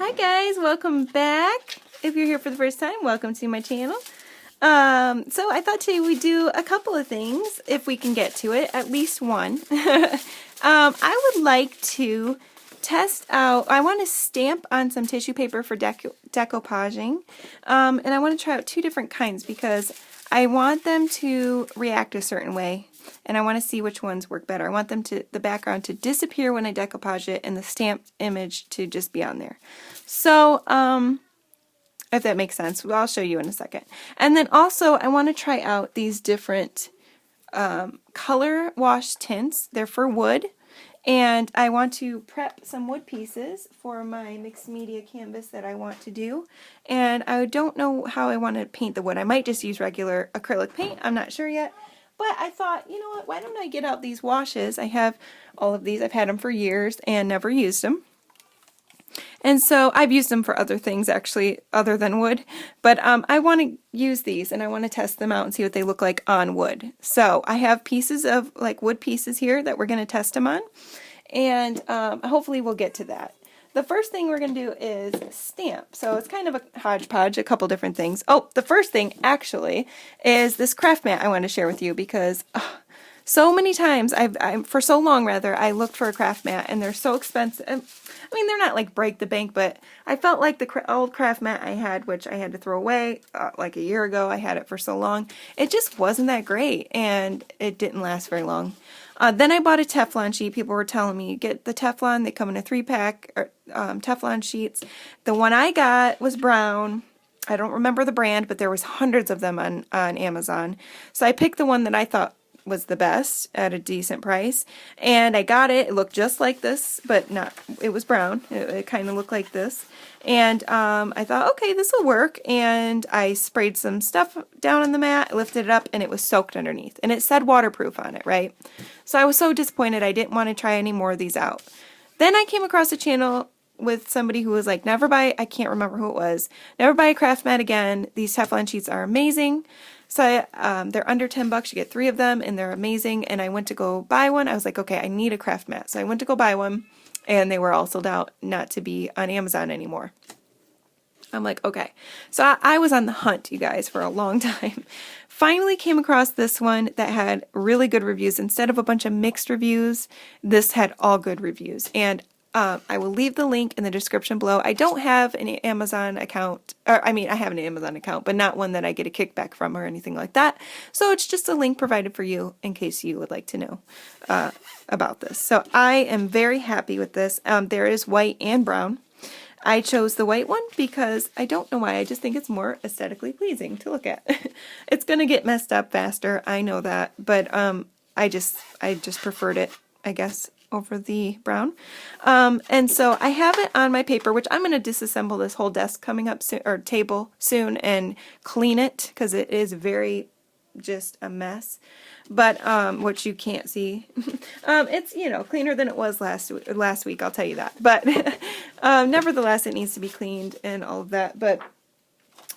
Hi guys, welcome back. If you're here for the first time, welcome to my channel. So I thought today we'd do a couple of things, if we can get to it, at least one. I would like to test out, I want to stamp on some tissue paper for decoupaging, and I want to try out two different kinds because I want them to react a certain way, and I want to see which ones work better. I want them to, the background to disappear when I decoupage it and the stamped image to just be on there. So, if that makes sense, I'll show you in a second. And then also, I want to try out these different color wash tints. They're for wood. And I want to prep some wood pieces for my mixed media canvas that I want to do. And I don't know how I want to paint the wood. I might just use regular acrylic paint. I'm not sure yet. But I thought, you know what, why don't I get out these washes? I have all of these. I've had them for years and never used them. And so I've used them for other things actually other than wood, but I want to use these and I want to test them out and see what they look like on wood. So I have pieces of like wood pieces here that we're going to test them on, and hopefully we'll get to that. The first thing we're going to do is stamp. So it's kind of a hodgepodge, a couple different things. Oh, the first thing actually is this craft mat I want to share with you because so many times, for so long rather, I looked for a craft mat and they're so expensive. I mean, they're not like break the bank, but I felt like the old craft mat I had, which I had to throw away like a year ago. I had it for so long. It just wasn't that great and it didn't last very long. Then I bought a Teflon sheet. People were telling me, get the Teflon. They come in a 3-pack Teflon sheets. The one I got was brown. I don't remember the brand, but there was hundreds of them on Amazon. So I picked the one that I thought was the best at a decent price, and I got it. It looked just like this, but not, it was brown. It kind of looked like this, and I thought, okay, this will work, and I sprayed some stuff down on the mat, lifted it up, and it was soaked underneath, and it said waterproof on it, right? So I was so disappointed. I didn't want to try any more of these out. Then I came across a channel with somebody who was like, never buy, I can't remember who it was, never buy a craft mat again. These Teflon sheets are amazing. So they're under 10 bucks. You get 3 of them and they're amazing. And I went to go buy one. I was like, okay, I need a craft mat. So I went to go buy one and they were all sold out, not to be on Amazon anymore. I'm like, okay. So I was on the hunt, you guys, for a long time. Finally came across this one that had really good reviews. Instead of a bunch of mixed reviews, this had all good reviews. And I will leave the link in the description below. I don't have an Amazon account, or I mean, I have an Amazon account, but not one that I get a kickback from or anything like that. So it's just a link provided for you in case you would like to know about this. So I am very happy with this. There is white and brown. I chose the white one because I don't know why. I just think it's more aesthetically pleasing to look at. It's going to get messed up faster. I know that, but I just preferred it, I guess, over the brown. And so I have it on my paper, which I'm going to disassemble this whole desk coming up soon, or table soon, and clean it because it is very just a mess. But which you can't see. It's, you know, cleaner than it was last week, I'll tell you that. But nevertheless, it needs to be cleaned and all of that. But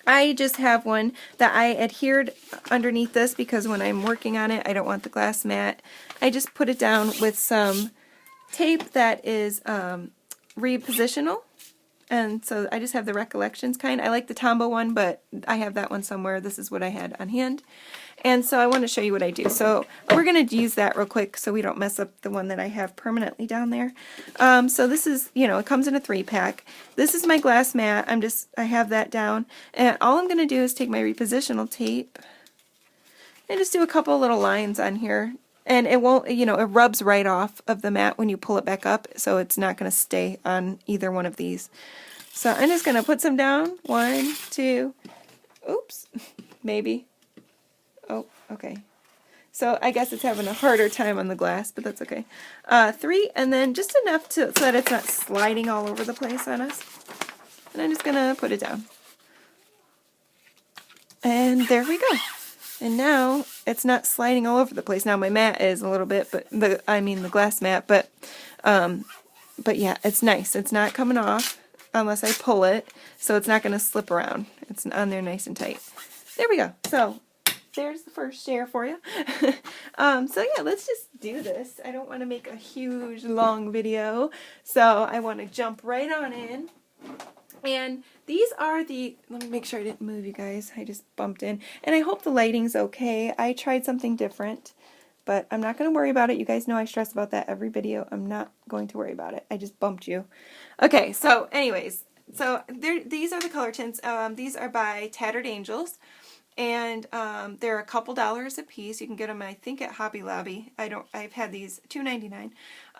I just have one that I adhered underneath this because when I'm working on it, I don't want the glass mat. I just put it down with some tape that is repositional, and so I just have the Recollections kind. I like the Tombow one, but I have that one somewhere. This is what I had on hand, and so I want to show you what I do. So we're going to use that real quick so we don't mess up the one that I have permanently down there. So this is, you know, it comes in a 3-pack. This is my glass mat. I have that down, and all I'm going to do is take my repositional tape and just do a couple little lines on here. And it won't, you know, it rubs right off of the mat when you pull it back up, so it's not going to stay on either one of these. So I'm just going to put some down. 1, 2, oops, maybe. Oh, okay. So I guess it's having a harder time on the glass, but that's okay. 3, and then just enough so that it's not sliding all over the place on us. And I'm just going to put it down. And there we go. And now it's not sliding all over the place. Now my mat is a little bit, but the glass mat, but yeah, it's nice. It's not coming off unless I pull it, so it's not going to slip around. It's on there nice and tight. There we go. So there's the first share for you. So yeah, let's just do this. I don't want to make a huge long video, so I want to jump right on in. And these are the, let me make sure I didn't move you guys. I just bumped in. And I hope the lighting's okay. I tried something different, but I'm not going to worry about it. You guys know I stress about that every video. I'm not going to worry about it. I just bumped you. Okay, so anyways, so these are the color tints. These are by Tattered Angels. And they're a couple dollars a piece. You can get them, I think, at Hobby Lobby. I've had these $2.99.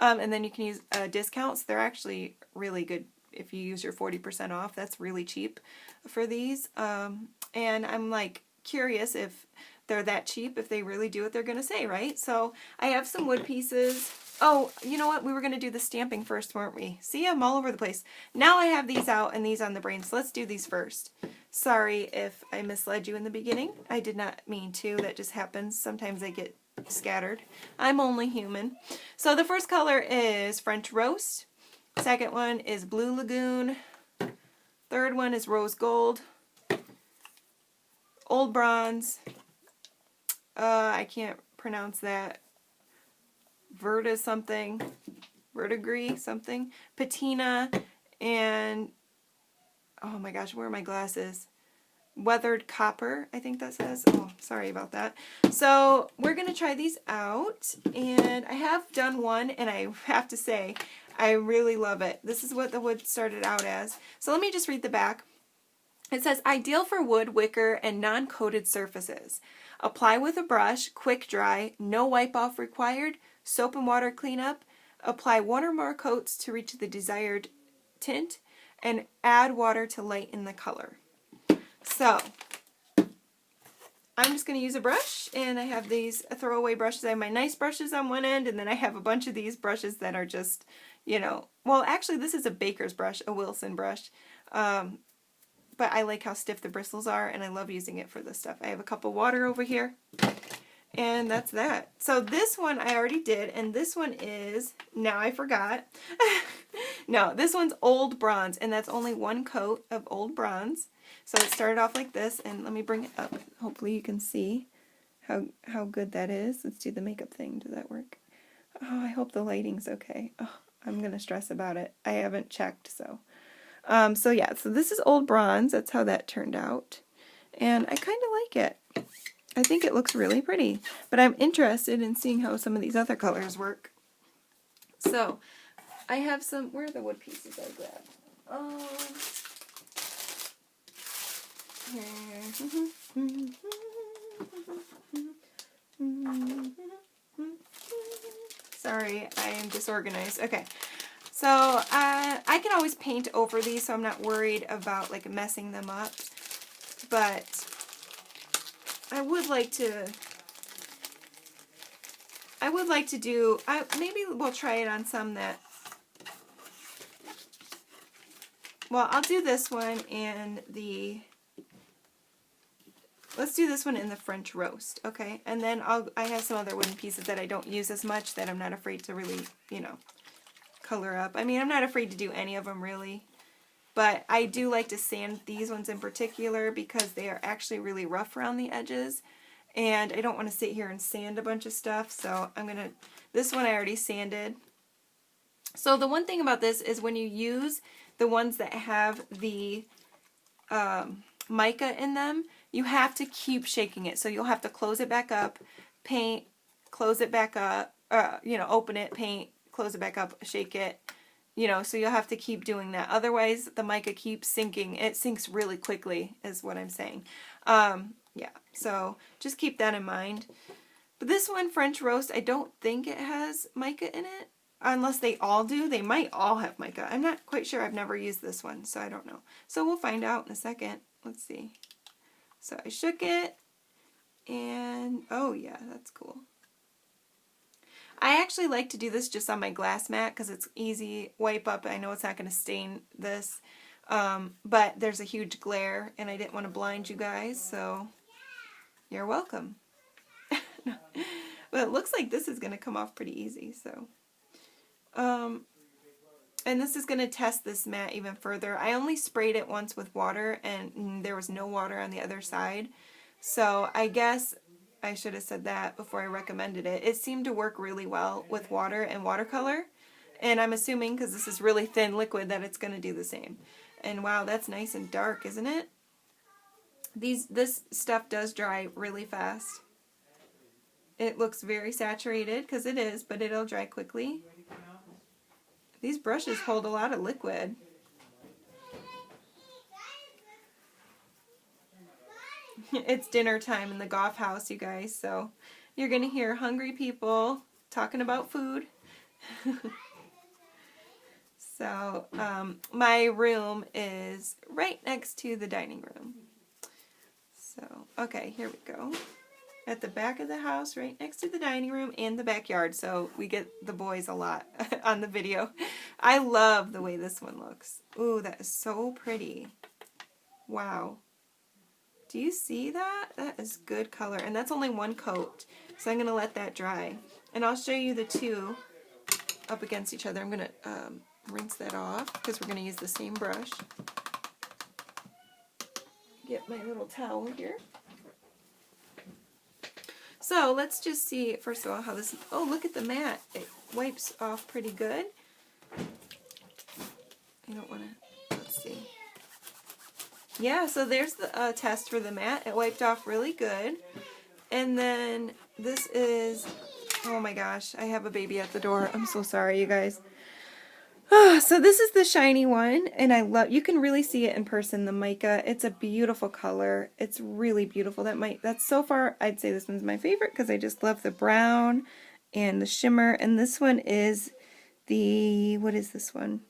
And then you can use discounts. They're actually really good if you use your 40% off. That's really cheap for these. And I'm like curious if they're that cheap, if they really do what they're going to say, right? So I have some wood pieces. Oh, you know what? We were going to do the stamping first, weren't we? See, I'm all over the place. Now I have these out and these on the brain, so let's do these first. Sorry if I misled you in the beginning. I did not mean to. That just happens. Sometimes I get scattered. I'm only human. So the first color is French Roast. Second one is Blue Lagoon. Third one is Rose Gold. Old Bronze. I can't pronounce that. Verta something. Verdigris something. Patina. And oh my gosh, where are my glasses? Weathered Copper, I think that says. Oh, sorry about that. So we're going to try these out. And I have done one, and I have to say, I really love it. This is what the wood started out as. So let me just read the back. It says, ideal for wood, wicker, and non-coated surfaces. Apply with a brush, quick dry, no wipe off required, soap and water cleanup. Apply one or more coats to reach the desired tint, and add water to lighten the color. So, I'm just going to use a brush, and I have these throwaway brushes. I have my nice brushes on one end, and then I have a bunch of these brushes that are just, you know, well, actually this is a baker's brush, a Wilson brush, but I like how stiff the bristles are, and I love using it for this stuff. I have a cup of water over here, and that's that. So this one I already did, and this one is, now I forgot. No, this one's Old Bronze, and that's only one coat of Old Bronze. So it started off like this, and let me bring it up. Hopefully you can see how good that is. Let's do the makeup thing. Does that work? Oh, I hope the lighting's okay. Oh, I'm going to stress about it. I haven't checked, so. So yeah, so this is Old Bronze. That's how that turned out. And I kind of like it. I think it looks really pretty. But I'm interested in seeing how some of these other colors work. So, I have some, where are the wood pieces I grabbed? Sorry, I am disorganized. Okay, so I can always paint over these, so I'm not worried about like messing them up. But I would like to do, maybe we'll try it on some that, well, I'll do this one in the, let's do this one in the French Roast, okay? And then I have some other wooden pieces that I don't use as much that I'm not afraid to really, you know, color up. I mean, I'm not afraid to do any of them really, but I do like to sand these ones in particular because they are actually really rough around the edges, and I don't want to sit here and sand a bunch of stuff, so I'm going to, this one I already sanded. So the one thing about this is when you use the ones that have the mica in them, you have to keep shaking it. So you'll have to close it back up, paint, close it back up, you know, open it, paint, close it back up, shake it, you know, so you'll have to keep doing that. Otherwise, the mica keeps sinking. It sinks really quickly, is what I'm saying. Yeah, so just keep that in mind. But this one, French Roast, I don't think it has mica in it. Unless they all do. They might all have mica. I'm not quite sure. I've never used this one, so I don't know. So we'll find out in a second. Let's see. So I shook it, and oh yeah, that's cool. I actually like to do this just on my glass mat because it's easy, wipe up. I know it's not going to stain this, but there's a huge glare, and I didn't want to blind you guys, so you're welcome. But it looks like this is going to come off pretty easy, so. And this is going to test this mat even further. I only sprayed it once with water, and there was no water on the other side. So I guess I should have said that before I recommended it. It seemed to work really well with water and watercolor. And I'm assuming, because this is really thin liquid, that it's going to do the same. And wow, that's nice and dark, isn't it? This stuff does dry really fast. It looks very saturated, because it is, but it'll dry quickly. These brushes hold a lot of liquid. It's dinner time in the Goff house, you guys, so you're going to hear hungry people talking about food. So, my room is right next to the dining room. So, okay, here we go. At the back of the house, right next to the dining room and the backyard, so we get the boys a lot on the video. I love the way this one looks. Ooh, that is so pretty. Wow. Do you see that? That is good color, and that's only one coat, so I'm going to let that dry. And I'll show you the two up against each other. I'm going to rinse that off, because we're going to use the same brush. Get my little towel here. So let's just see, first of all, how this, oh, look at the mat. It wipes off pretty good. I don't want to, let's see. Yeah, so there's the test for the mat. It wiped off really good. And then this is, oh my gosh, I have a baby at the door. I'm so sorry, you guys. So this is the shiny one, and I love, you can really see it in person, the mica. It's a beautiful color. It's really beautiful. That's so far, I'd say this one's my favorite, because I just love the brown and the shimmer. And this one is the, what is this one?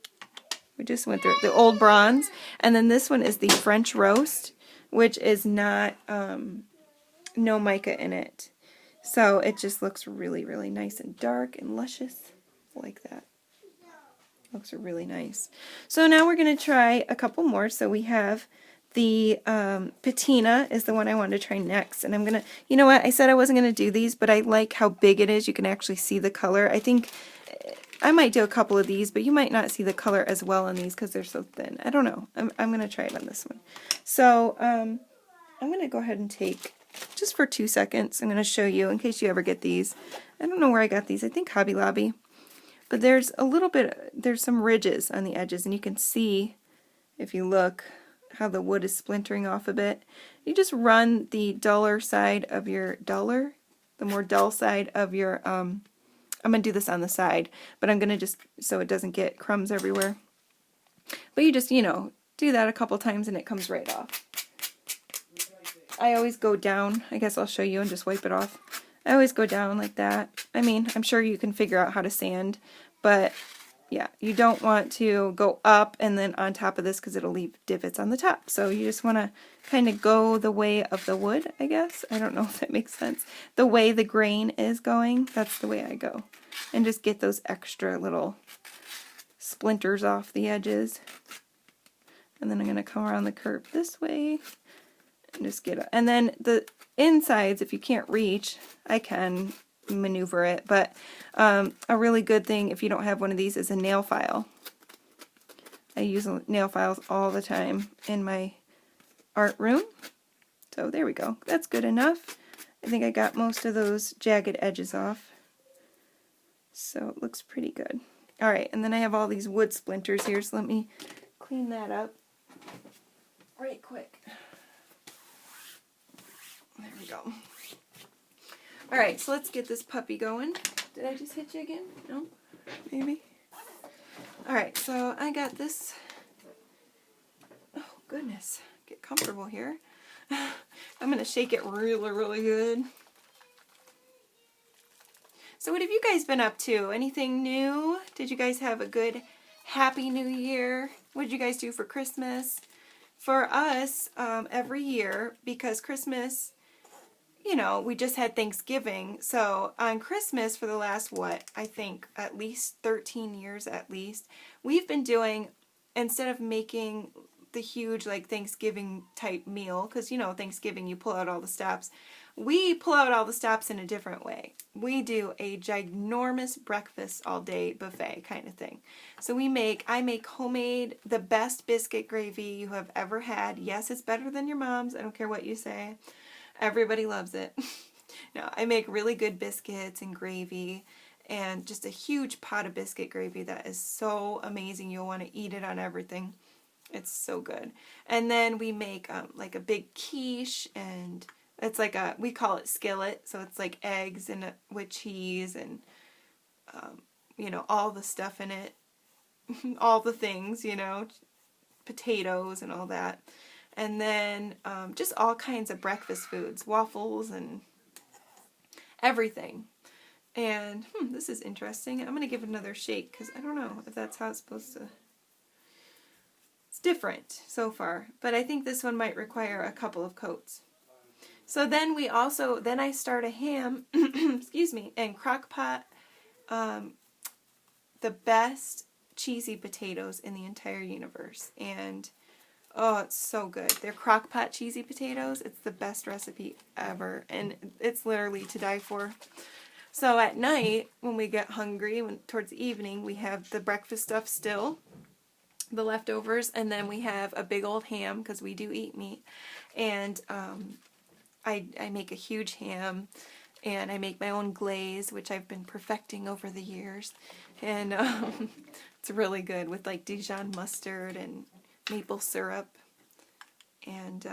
We just went through it, the old bronze. And then this one is the French roast, which is not, no mica in it. So it just looks really, really nice and dark and luscious, like that. Looks really nice. So now we're going to try a couple more. So we have the Patina is the one I wanted to try next. And I'm going to, you know what, I said I wasn't going to do these, but I like how big it is. You can actually see the color. I think I might do a couple of these, but you might not see the color as well on these because they're so thin. I don't know. I'm going to try it on this one. So I'm going to go ahead and take, just for 2 seconds, I'm going to show you in case you ever get these. I don't know where I got these. I think Hobby Lobby. But there's a little bit, there's some ridges on the edges, and you can see, if you look, how the wood is splintering off a bit. You just run the duller side of your, the more dull side of your, I'm going to do this on the side, but I'm going to just, so it doesn't get crumbs everywhere. But you just, you know, do that a couple times and it comes right off. I always go down, I guess I'll show you and just wipe it off. I always go down like that. I mean, I'm sure you can figure out how to sand, but yeah, you don't want to go up and then on top of this because it'll leave divots on the top. So you just want to kind of go the way of the wood, I guess. I don't know if that makes sense. The way the grain is going, that's the way I go. And just get those extra little splinters off the edges. And then I'm going to come around the curve this way and just get it. And then the insides, if you can't reach, I can maneuver it, but a really good thing if you don't have one of these is a nail file. I use nail files all the time in my art room. So there we go. That's good enough. I think I got most of those jagged edges off. So it looks pretty good. Alright, and then I have all these wood splinters here, so let me clean that up right quick. There we go. Alright, so let's get this puppy going. Did I just hit you again? No? Maybe? Alright, so I got this. Oh, goodness. Get comfortable here. I'm going to shake it really, really good. So what have you guys been up to? Anything new? Did you guys have a good, happy new year? What did you guys do for Christmas? For us, every year, because Christmas, you know, we just had Thanksgiving, so on Christmas for the last, what, I think at least 13 years at least, we've been doing, instead of making the huge, like, Thanksgiving type meal, because, you know, Thanksgiving you pull out all the stops, we pull out all the stops in a different way. We do a ginormous breakfast all day buffet kind of thing. So I make homemade, the best biscuit gravy you have ever had. Yes, it's better than your mom's, I don't care what you say. Everybody loves it. No, I make really good biscuits and gravy, and just a huge pot of biscuit gravy that is so amazing. You'll want to eat it on everything. It's so good. And then we make like a big quiche, and it's like we call it skillet, so it's like eggs and with cheese and you know, all the stuff in it, all the things, you know, potatoes and all that. And then just all kinds of breakfast foods, waffles and everything. And this is interesting. I'm going to give it another shake because I don't know if that's how it's supposed to. It's different so far, but I think this one might require a couple of coats. So then I start a ham, excuse me, and crock pot, the best cheesy potatoes in the entire universe. And oh, it's so good. They're crock pot cheesy potatoes. It's the best recipe ever, and it's literally to die for. So at night, when we get hungry, towards the evening, we have the breakfast stuff still, the leftovers, and then we have a big old ham, because we do eat meat. And I make a huge ham, and I make my own glaze, which I've been perfecting over the years. And it's really good with like Dijon mustard and maple syrup and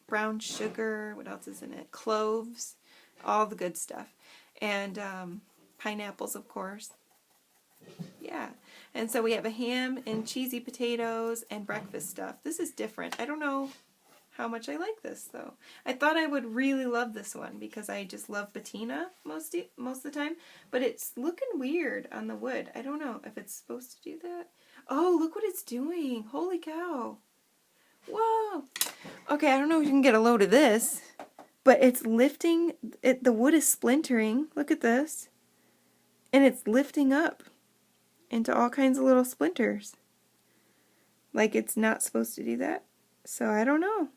brown sugar. What else is in it? Cloves, all the good stuff. And pineapples, of course. Yeah. And so we have a ham and cheesy potatoes and breakfast stuff. This is different. I don't know how much I like this, though. I thought I would really love this one because I just love patina most of the time. But it's looking weird on the wood. I don't know if it's supposed to do that. Oh, look what it's doing. Holy cow. Whoa. Okay, I don't know if you can get a load of this, but it's lifting. The wood is splintering. Look at this. And it's lifting up into all kinds of little splinters. Like it's not supposed to do that. So I don't know.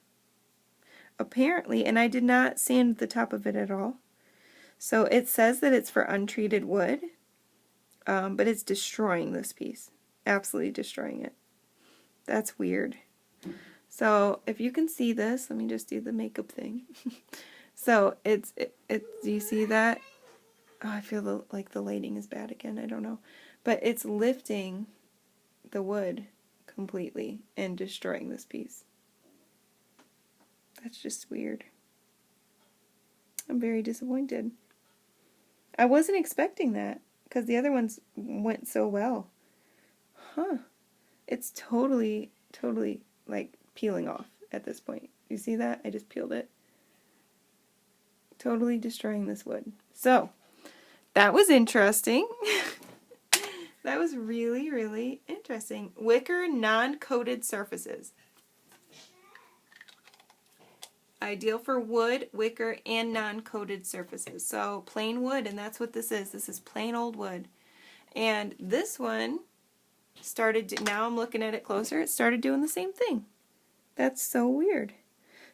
Apparently, and I did not sand the top of it at all. So it says that it's for untreated wood, but it's destroying this piece. Absolutely destroying it. That's weird. So if you can see this, let me just do the makeup thing. So do you see that? Oh, I feel like the lighting is bad again. I don't know. But it's lifting the wood completely and destroying this piece. That's just weird. I'm very disappointed. I wasn't expecting that because the other ones went so well. Huh. It's totally like peeling off at this point. You see that? I just peeled it. Totally destroying this wood. So, that was interesting. That was really, really interesting. Wicker non-coated surfaces. Ideal for wood, wicker, and non-coated surfaces. So plain wood, and that's what this is. This is plain old wood. And this one started, now I'm looking at it closer, it started doing the same thing. That's so weird.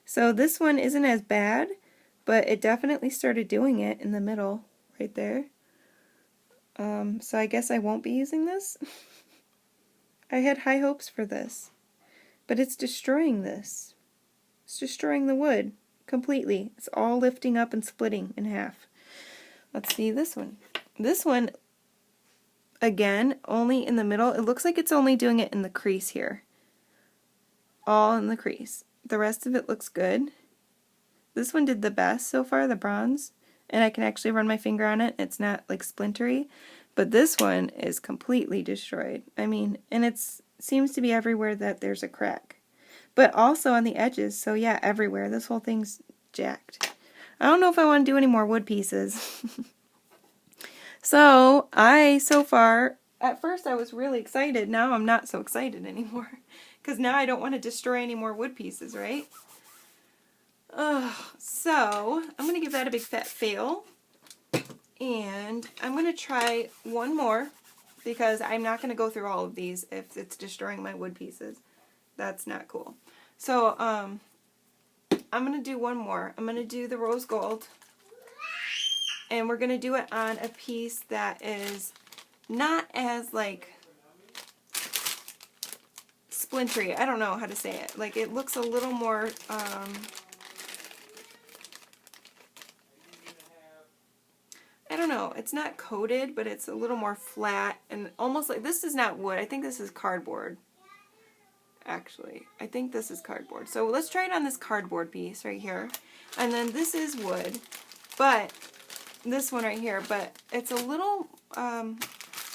So this one isn't as bad, but it definitely started doing it in the middle, right there. So I guess I won't be using this. I had high hopes for this. But it's destroying this. It's destroying the wood completely. It's all lifting up and splitting in half. Let's see this one. This one, again, only in the middle. It looks like it's only doing it in the crease here. All in the crease. The rest of it looks good. This one did the best so far, the bronze. And I can actually run my finger on it. It's not like splintery. But this one is completely destroyed. I mean, and it seems to be everywhere that there's a crack. But also on the edges, so yeah, everywhere. This whole thing's jacked. I don't know if I want to do any more wood pieces. So far, at first I was really excited. Now I'm not so excited anymore. Because now I don't want to destroy any more wood pieces, right? So I'm going to give that a big fat fail. And I'm going to try one more. Because I'm not going to go through all of these if it's destroying my wood pieces. That's not cool. So, I'm going to do one more. I'm going to do the rose gold. And we're going to do it on a piece that is not as, like, splintery. I don't know how to say it. Like, it looks a little more, I don't know. it's not coated, but it's a little more flat and almost like, this is not wood. I think this is cardboard. Actually, I think this is cardboard. So let's try it on this cardboard piece right here. And then this is wood, but this one right here, but it's a little, I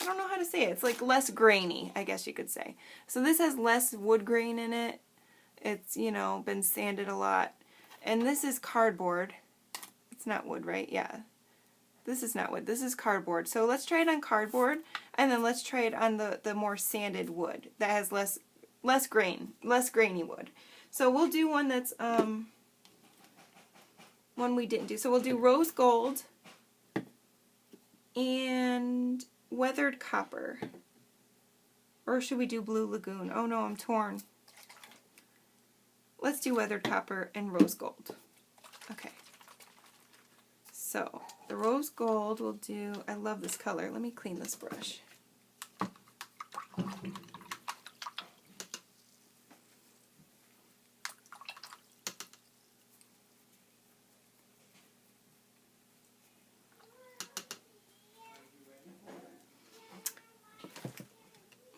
don't know how to say it. It's like less grainy, I guess you could say. So this has less wood grain in it. It's, you know, been sanded a lot. And this is cardboard. It's not wood, right? Yeah. This is not wood. This is cardboard. So let's try it on cardboard, and then let's try it on the more sanded wood that has less grainy wood. So we'll do one that's one we didn't do. So we'll do rose gold and weathered copper. Or should we do blue lagoon? Oh no, I'm torn. Let's do weathered copper and rose gold. Okay. So the rose gold we'll do, I love this color. Let me clean this brush.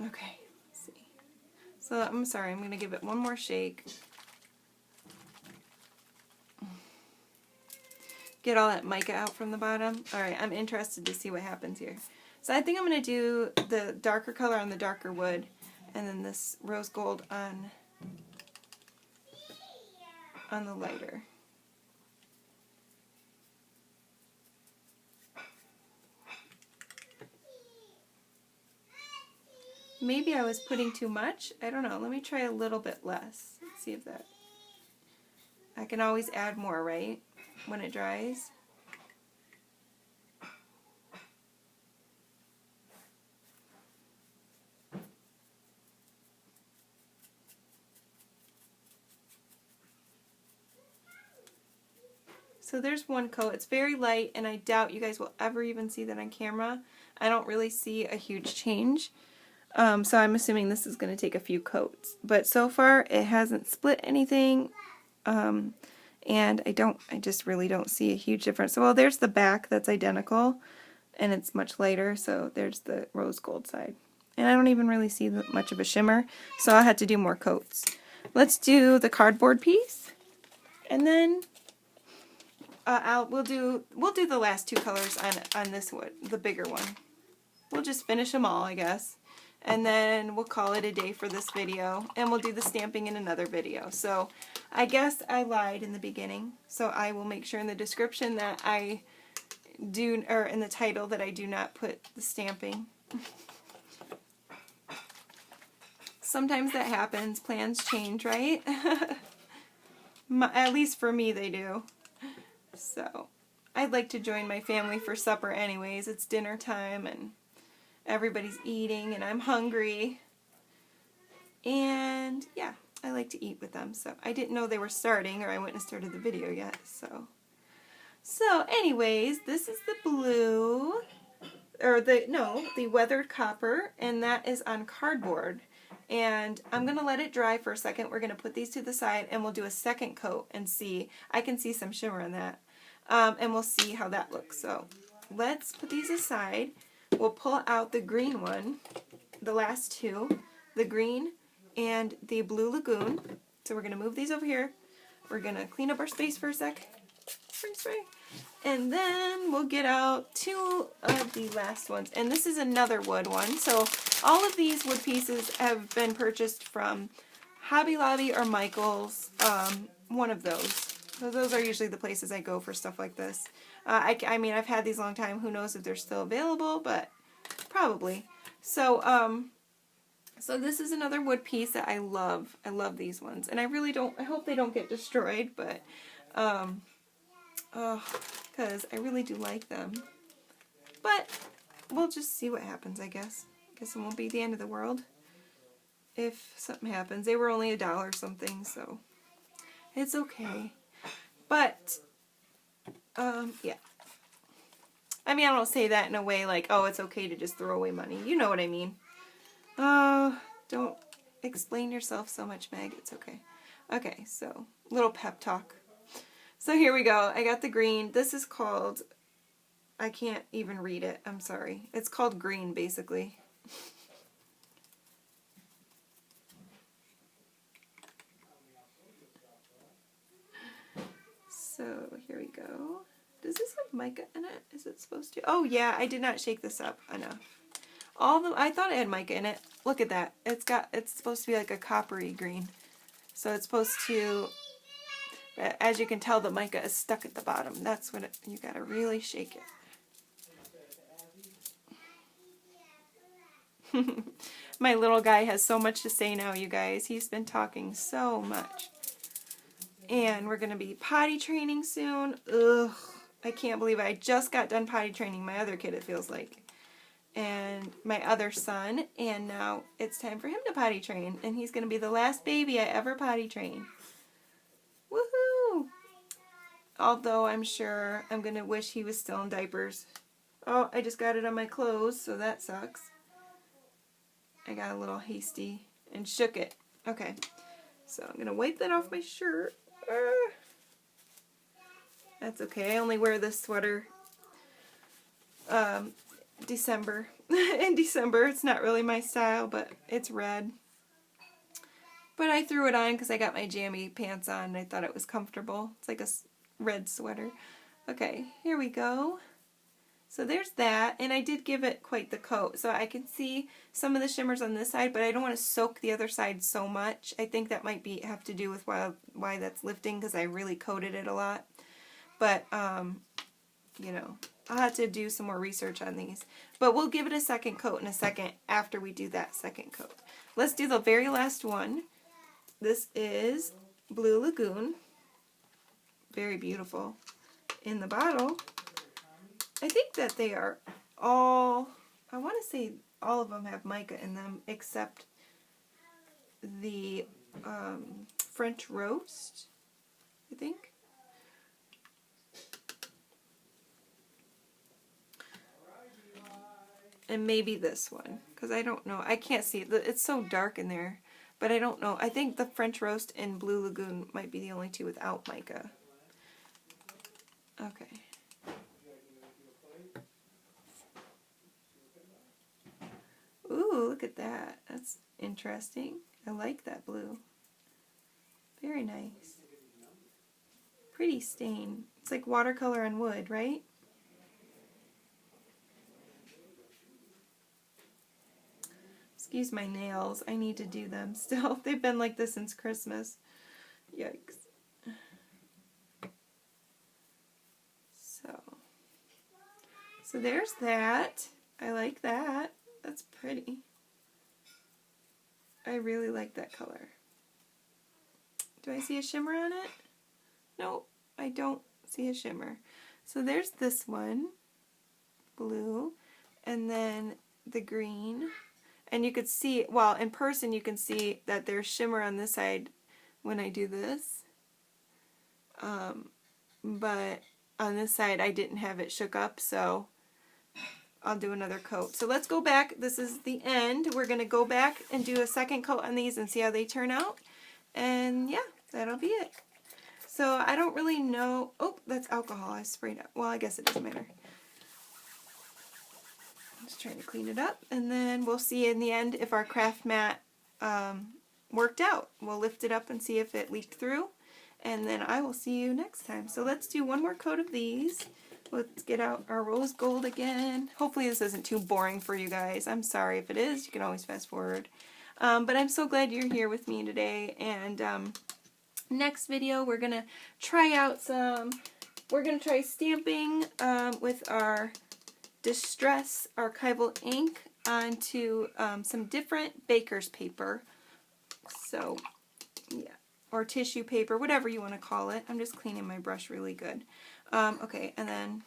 Okay, let's see. So I'm sorry, I'm going to give it one more shake. Get all that mica out from the bottom. Alright, I'm interested to see what happens here. So I think I'm going to do the darker color on the darker wood, and then this rose gold on the lighter. Maybe I was putting too much. I don't know. Let me try a little bit less. Let's see if that... I can always add more, right? When it dries. So there's one coat. It's very light, and I doubt you guys will ever even see that on camera. I don't really see a huge change. So I'm assuming this is going to take a few coats. But so far, it hasn't split anything. And I just really don't see a huge difference. So, well, there's the back that's identical, and it's much lighter, so there's the rose gold side. And I don't even really see much of a shimmer, so I had to do more coats. Let's do the cardboard piece, and then we'll do the last two colors on this wood, the bigger one. We'll just finish them all, I guess. And then we'll call it a day for this video, and we'll do the stamping in another video. So I guess I lied in the beginning, so I will make sure in the description that I do, or in the title, that I do not put the stamping. Sometimes that happens. Plans change, right? At least for me they do. So I'd like to join my family for supper anyways. It's dinner time, and everybody's eating, and I'm hungry. And yeah, I like to eat with them. So I didn't know they were starting, or I wouldn't have started the video yet. So anyways, this is the blue, or the weathered copper, and that is on cardboard. And I'm going to let it dry for a second. We're going to put these to the side, and we'll do a second coat and see. I can see some shimmer in that. And we'll see how that looks. So let's put these aside. We'll pull out the green one, the last two, the green and the blue lagoon. So we're going to move these over here. We're going to clean up our space for a sec. Spray. And then we'll get out two of the last ones. And this is another wood one. So all of these wood pieces have been purchased from Hobby Lobby or Michael's, one of those. So those are usually the places I go for stuff like this. I mean, I've had these a long time. Who knows if they're still available, but probably. So, so this is another wood piece that I love. I love these ones. And I really don't, I hope they don't get destroyed, but, because I really do like them. But we'll just see what happens, I guess. I guess it won't be the end of the world if something happens. They were only $1 or something, so it's okay. But, yeah. I mean, I don't say that in a way like, oh, it's okay to just throw away money. You know what I mean. Don't explain yourself so much, Meg. It's okay. Okay, so, little pep talk. So here we go. I got the green. This is called I can't even read it. I'm sorry. It's called green, basically. So here we go. Does this have mica in it? Is it supposed to? Oh yeah, I did not shake this up enough. I thought it had mica in it. Look at that. It's supposed to be like a coppery green. So it's supposed to, as you can tell, the mica is stuck at the bottom. That's what you gotta really shake it. My little guy has so much to say now, you guys. He's been talking so much. And we're gonna be potty training soon. Ugh, I can't believe I just got done potty training my other kid, it feels like. And my other son, and now it's time for him to potty train, and he's going to be the last baby I ever potty train. Woohoo! Although I'm sure I'm going to wish he was still in diapers. Oh, I just got it on my clothes, so that sucks. I got a little hasty and shook it. Okay, so I'm going to wipe that off my shirt. That's okay, I only wear this sweater December. In December, it's not really my style, but it's red. But I threw it on because I got my jammy pants on and I thought it was comfortable. It's like a red sweater. Okay, here we go. So there's that, and I did give it quite the coat. So I can see some of the shimmers on this side, but I don't want to soak the other side so much. I think that might have to do with why that's lifting, because I really coated it a lot. But, you know, I'll have to do some more research on these. But we'll give it a second coat in a second after we do that second coat. Let's do the very last one. This is Blue Lagoon. Very beautiful. In the bottle, I think that they are all, I want to say all of them have mica in them except the French Roast, I think. And maybe this one, because I don't know. I can't see it. It's so dark in there, but I don't know. I think the French Roast and Blue Lagoon might be the only two without mica. Okay. Ooh, look at that. That's interesting. I like that blue. Very nice. Pretty stain. It's like watercolor on wood, right? Excuse my nails. I need to do them still. They've been like this since Christmas. Yikes. So there's that. I like that. That's pretty. I really like that color. Do I see a shimmer on it? No, I don't see a shimmer. So there's this one, blue, and then the green. And you could see, well, in person you can see that there's shimmer on this side when I do this. But on this side I didn't have it shook up, so I'll do another coat. So let's go back. This is the end. We're going to go back and do a second coat on these and see how they turn out. And yeah, that'll be it. So I don't really know. Oh, that's alcohol I sprayed up. Well, I guess it doesn't matter. I'm just trying to clean it up. And then we'll see in the end if our craft mat worked out. We'll lift it up and see if it leaked through. And then I will see you next time. So let's do one more coat of these. Let's get out our rose gold again. Hopefully this isn't too boring for you guys. I'm sorry if it is. You can always fast forward. But I'm so glad you're here with me today. And next video we're going to try out we're going to try stamping with our Distress Archival ink onto some different baker's paper. So, yeah. Or tissue paper, whatever you want to call it. I'm just cleaning my brush really good. Okay, and then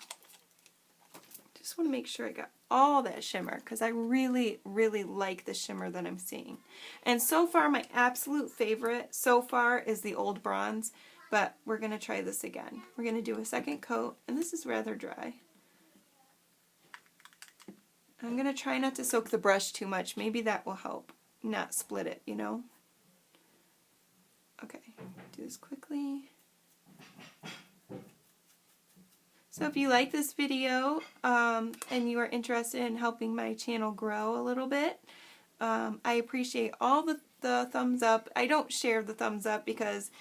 just want to make sure I got all that shimmer because I really, really like the shimmer that I'm seeing. And so far, my absolute favorite so far is the Old Bronze, but we're going to try this again. We're going to do a second coat, and this is rather dry. I'm going to try not to soak the brush too much. Maybe that will help not split it, you know? Okay, do this quickly. So if you like this video and you are interested in helping my channel grow a little bit, I appreciate all the thumbs up. I don't share the thumbs up because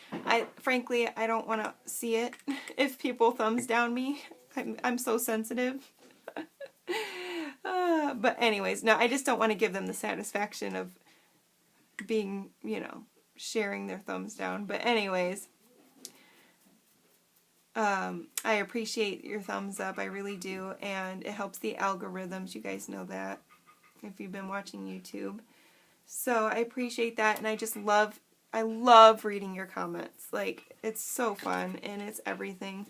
frankly, I don't want to see it if people thumbs down me. I'm so sensitive. But anyways, no, I just don't want to give them the satisfaction of being, you know, sharing their thumbs down. But anyways, I appreciate your thumbs up. I really do. And it helps the algorithms. You guys know that if you've been watching YouTube. So I appreciate that. And I love reading your comments. Like, it's so fun and it's everything.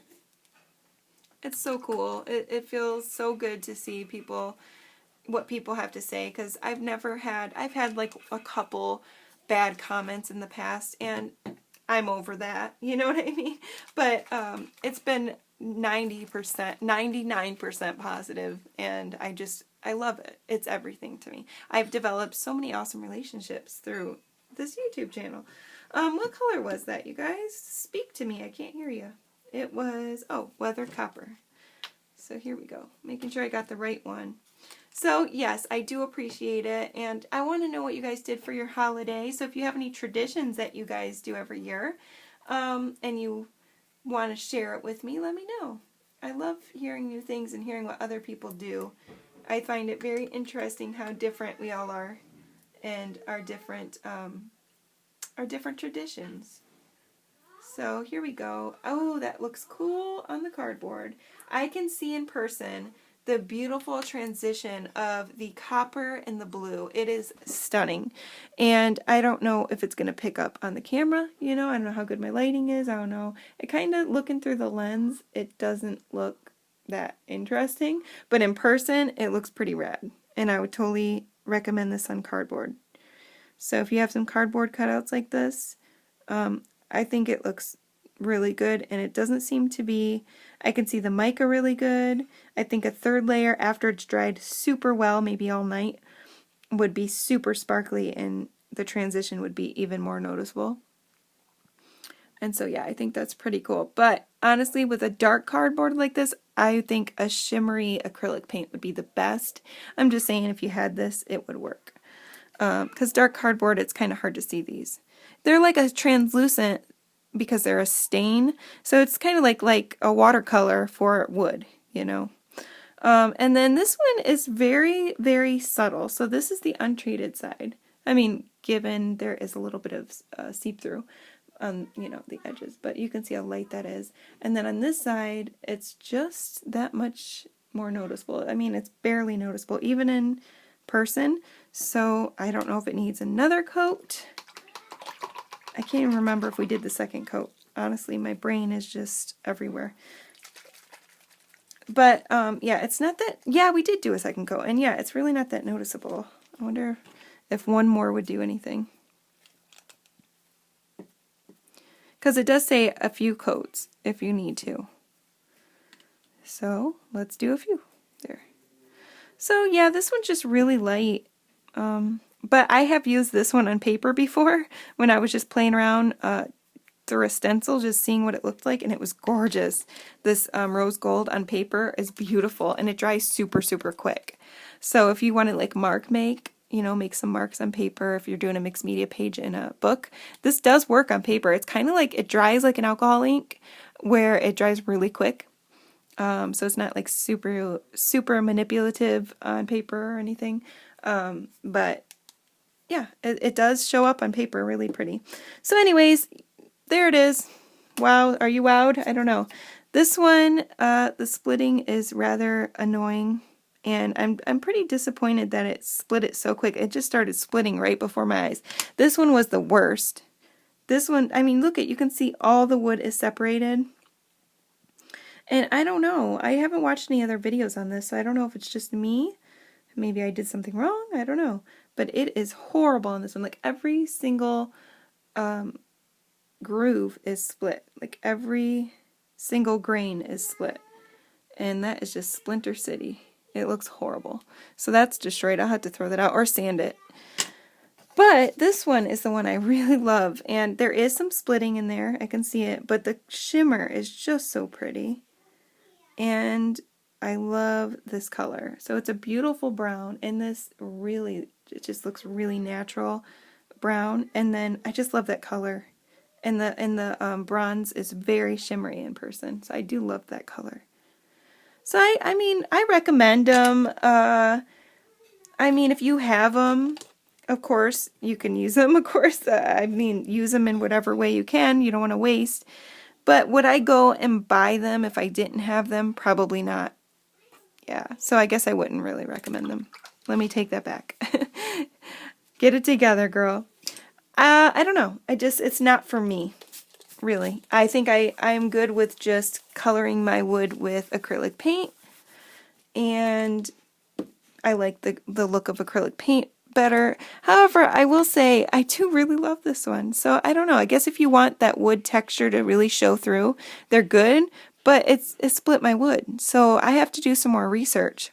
It's so cool. It feels so good to see what people have to say, because I've had like a couple bad comments in the past, and I'm over that, you know what I mean? But it's been 90%, 99% positive, and I love it. It's everything to me. I've developed so many awesome relationships through this YouTube channel. What color was that, you guys? Speak to me. I can't hear you. It was, Weather Copper. So here we go. Making sure I got the right one. So yes, I do appreciate it, and I want to know what you guys did for your holiday. So if you have any traditions that you guys do every year, and you want to share it with me, let me know. I love hearing new things and hearing what other people do. I find it very interesting how different we all are, and our different traditions. So here we go. Oh, that looks cool on the cardboard. I can see in person the beautiful transition of the copper and the blue. It is stunning. And I don't know if it's going to pick up on the camera. You know, I don't know how good my lighting is. I don't know. It kind of, looking through the lens, it doesn't look that interesting. But in person, it looks pretty rad. And I would totally recommend this on cardboard. So if you have some cardboard cutouts like this, I think it looks really good, and it doesn't seem to be, I can see the mica really good. I think a third layer after it's dried super well, maybe all night, would be super sparkly, and the transition would be even more noticeable. And so yeah, I think that's pretty cool. But honestly, with a dark cardboard like this, I think a shimmery acrylic paint would be the best. I'm just saying, if you had this, it would work. Because dark cardboard, it's kind of hard to see these. They're like a translucent because they're a stain. So it's kind of like a watercolor for wood, you know. And then this one is very, very subtle. So this is the untreated side. I mean, given there is a little bit of seep-through on, you know, the edges. But you can see how light that is. And then on this side, it's just that much more noticeable. I mean, it's barely noticeable, even in person. So I don't know if it needs another coat. I can't even remember if we did the second coat. Honestly, my brain is just everywhere. But yeah, it's not that, yeah, we did do a second coat, and yeah, it's really not that noticeable. I wonder if one more would do anything. Because it does say a few coats if you need to. So let's do a few there. So yeah, this one's just really light. But I have used this one on paper before when I was just playing around through a stencil, just seeing what it looked like, and it was gorgeous. This rose gold on paper is beautiful, and it dries super, super quick. So if you want to like make some marks on paper, if you're doing a mixed media page in a book, this does work on paper. It's kind of like, it dries like an alcohol ink, where it dries really quick. So it's not like super, super manipulative on paper or anything. But yeah, it does show up on paper really pretty. So anyways, there it is. Wow, are you wowed? I don't know. This one, the splitting is rather annoying, and I'm pretty disappointed that it split it so quick. It just started splitting right before my eyes. This one was the worst. This one, I mean, look, you can see all the wood is separated. And I don't know. I haven't watched any other videos on this, so I don't know if it's just me. Maybe I did something wrong. I don't know. But it is horrible on this one. Like, every single groove is split. Like, every single grain is split. And that is just Splinter City. It looks horrible. So that's destroyed. I'll have to throw that out or sand it. But this one is the one I really love. And there is some splitting in there. I can see it. But the shimmer is just so pretty. and I love this color. So it's a beautiful brown, and this really, it just looks really natural brown, and then I just love that color. And the bronze is very shimmery in person, so I do love that color. So I mean, I recommend them. I mean, if you have them, of course, you can use them, of course. I mean, use them in whatever way you can. You don't want to waste. But would I go and buy them if I didn't have them? Probably not. Yeah, so I guess I wouldn't really recommend them. Let me take that back. Get it together, girl. I don't know. It's not for me, really. I think I'm good with just coloring my wood with acrylic paint. And I like the look of acrylic paint better. However, I will say I do really love this one. So I don't know. I guess if you want that wood texture to really show through, they're good. But it split my wood. So I have to do some more research.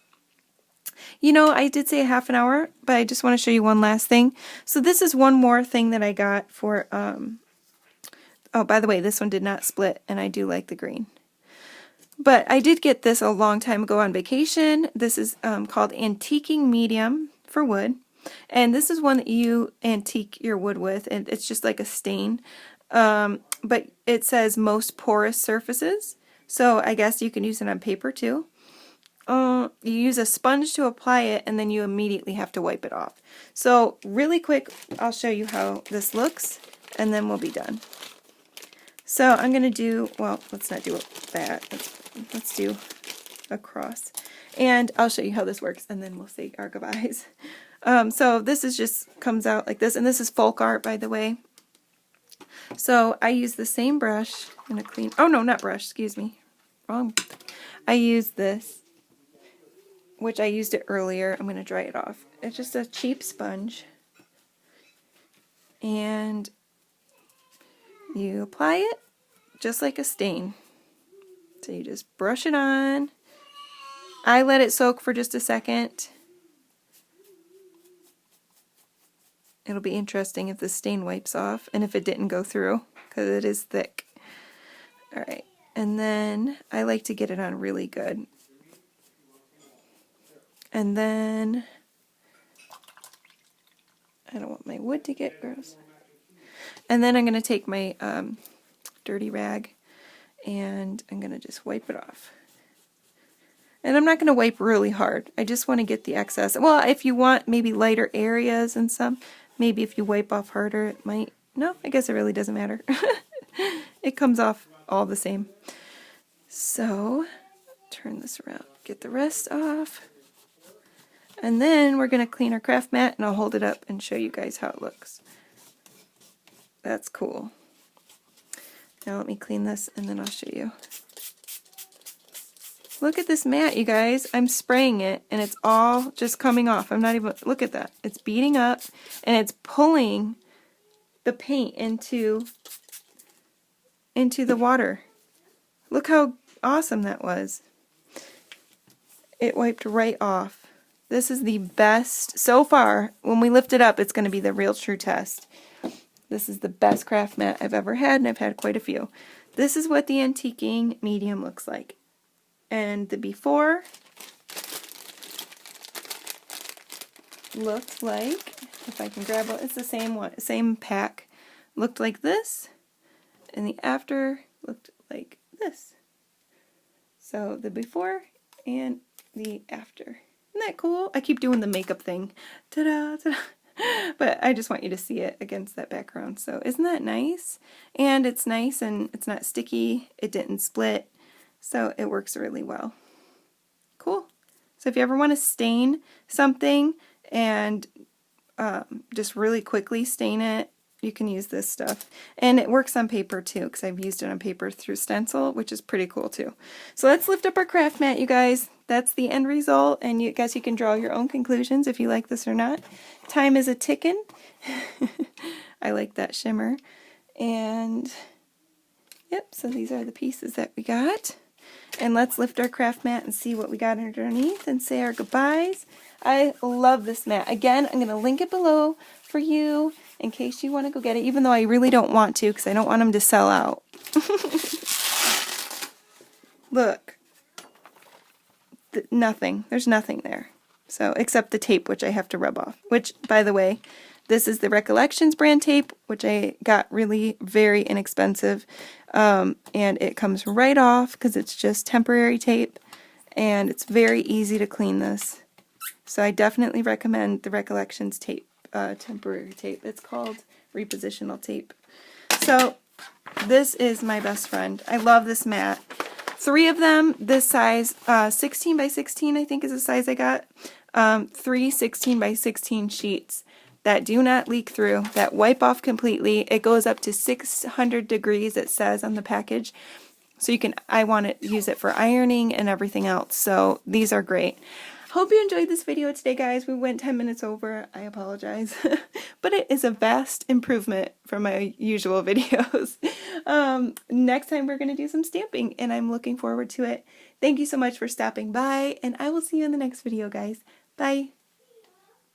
You know, I did say a half an hour, but I just want to show you one last thing. So this is one more thing that I got for, oh, by the way, this one did not split, and I do like the green. But I did get this a long time ago on vacation. This is called Antiquing Medium for wood. And this is one that you antique your wood with, and it's just like a stain. But it says most porous surfaces. So I guess you can use it on paper too. You use a sponge to apply it, and then you immediately have to wipe it off. So really quick, I'll show you how this looks, and then we'll be done. So I'm going to do, well, let's not do that. Let's do a cross. And I'll show you how this works, and then we'll say our goodbyes. So this is just comes out like this, and this is folk art, by the way. So I use the same brush in a clean, oh no, not brush, excuse me, wrong. I use this, which I used it earlier. I'm going to dry it off. It's just a cheap sponge. And you apply it just like a stain. So you just brush it on. I let it soak for just a second. It'll be interesting if the stain wipes off and if it didn't go through, because it is thick. Alright, and then I like to get it on really good. And then, I don't want my wood to get gross. And then I'm going to take my dirty rag and I'm going to just wipe it off. And I'm not going to wipe really hard. I just want to get the excess. Well, if you want maybe lighter areas and some, maybe if you wipe off harder, it might, no, I guess it really doesn't matter. It comes off all the same. So, turn this around, get the rest off. And then we're going to clean our craft mat, and I'll hold it up and show you guys how it looks. That's cool. Now let me clean this, and then I'll show you. Look at this mat, you guys. I'm spraying it, and it's all just coming off. I'm not even, look at that. It's beating up, and it's pulling the paint into the water. Look how awesome that was. It wiped right off. This is the best, so far, when we lift it up, it's going to be the real true test. This is the best craft mat I've ever had, and I've had quite a few. This is what the Antiquing Medium looks like. And the before looked like, if I can grab it, it's the same one, same pack. Looked like this, and the after looked like this. So the before and the after. Isn't that cool? I keep doing the makeup thing. Ta-da, ta-da. But I just want you to see it against that background. So isn't that nice? And it's nice and it's not sticky. It didn't split. So it works really well. Cool. So if you ever want to stain something and just really quickly stain it, you can use this stuff. And it works on paper too, because I've used it on paper through stencil, which is pretty cool too. So let's lift up our craft mat, you guys. That's the end result, and you guys, you can draw your own conclusions if you like this or not. Time is a ticking. I like that shimmer. And yep, so these are the pieces that we got. And let's lift our craft mat and see what we got underneath and say our goodbyes. I love this mat. Again, I'm going to link it below for you in case you want to go get it, even though I really don't want to because I don't want them to sell out. Look. nothing. There's nothing there. So, except the tape, which I have to rub off. Which, by the way, this is the Recollections brand tape, which I got really very inexpensive. And it comes right off because it's just temporary tape. And it's very easy to clean this. So I definitely recommend the Recollections tape, temporary tape. It's called repositional tape. So this is my best friend. I love this mat. 3 of them, this size, 16 by 16 I think is the size I got. 3 16 by 16 sheets that do not leak through, that wipe off completely. It goes up to 600 degrees, it says on the package. So you can, I want to use it for ironing and everything else. So these are great. Hope you enjoyed this video today, guys. We went 10 minutes over. I apologize. But it is a vast improvement from my usual videos. Next time we're going to do some stamping, and I'm looking forward to it. Thank you so much for stopping by, and I will see you in the next video, guys. Bye.